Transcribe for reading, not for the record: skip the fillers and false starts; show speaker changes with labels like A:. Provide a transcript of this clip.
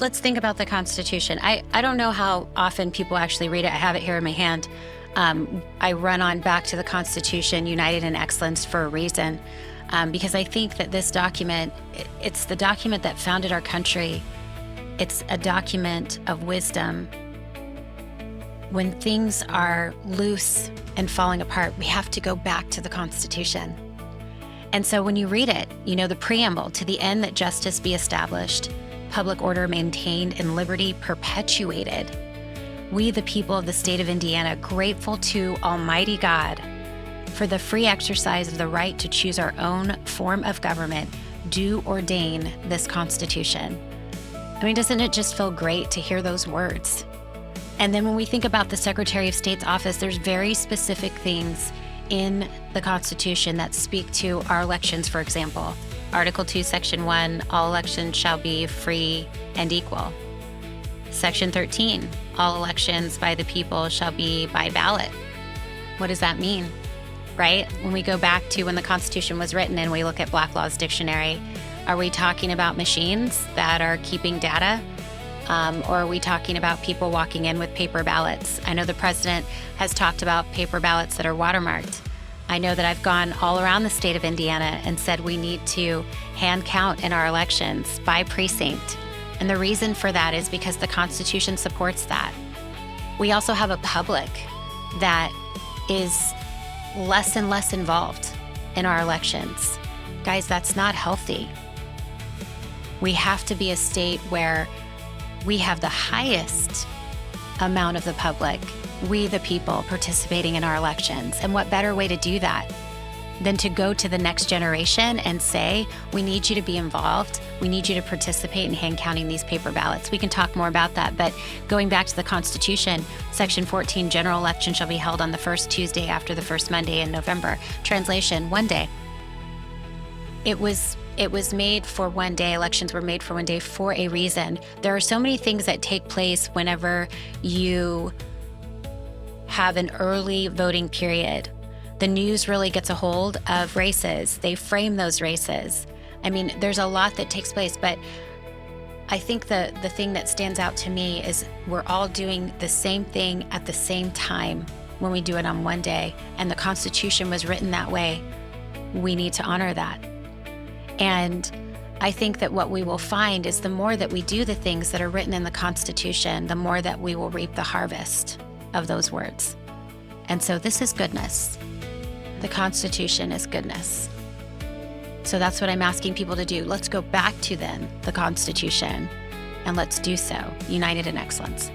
A: let's think about the Constitution. I don't know how often people actually read it. I have it here in my hand. I run on back to the Constitution, United in Excellence, for a reason, because I think that this document, it's the document that founded our country. It's a document of wisdom. When things are loose and falling apart, we have to go back to the Constitution. And so when you read it, you know, the preamble, to the end that justice be established, public order maintained, and liberty perpetuated. We, the people of the state of Indiana, grateful to Almighty God for the free exercise of the right to choose our own form of government, do ordain this Constitution. I mean, doesn't it just feel great to hear those words? And then when we think about the Secretary of State's office, there's very specific things in the Constitution that speak to our elections, for example. Article 2, Section 1, all elections shall be free and equal. Section 13, all elections by the people shall be by ballot. What does that mean, right? When we go back to when the Constitution was written and we look at Black Law's dictionary, are we talking about machines that are keeping data? Or are we talking about people walking in with paper ballots? I know the president has talked about paper ballots that are watermarked. I know that I've gone all around the state of Indiana and said we need to hand count in our elections by precinct. And the reason for that is because the Constitution supports that. We also have a public that is less and less involved in our elections. Guys, that's not healthy. We have to be a state where we have the highest amount of the public, we the people, participating in our elections. And what better way to do that than to go to the next generation and say, we need you to be involved. We need you to participate in hand counting these paper ballots. We can talk more about that, but going back to the Constitution, Section 14, general election shall be held on the first Tuesday after the first Monday in November. Translation, one day. It was made for one day. Elections were made for one day for a reason. There are so many things that take place whenever you have an early voting period. The news really gets a hold of races. They frame those races. I mean, there's a lot that takes place, but I think the thing that stands out to me is we're all doing the same thing at the same time when we do it on one day, and the Constitution was written that way. We need to honor that. And I think that what we will find is the more that we do the things that are written in the Constitution, the more that we will reap the harvest of those words. And so this is goodness. The Constitution is goodness. So that's what I'm asking people to do. Let's go back to then the Constitution, and let's do so united in excellence.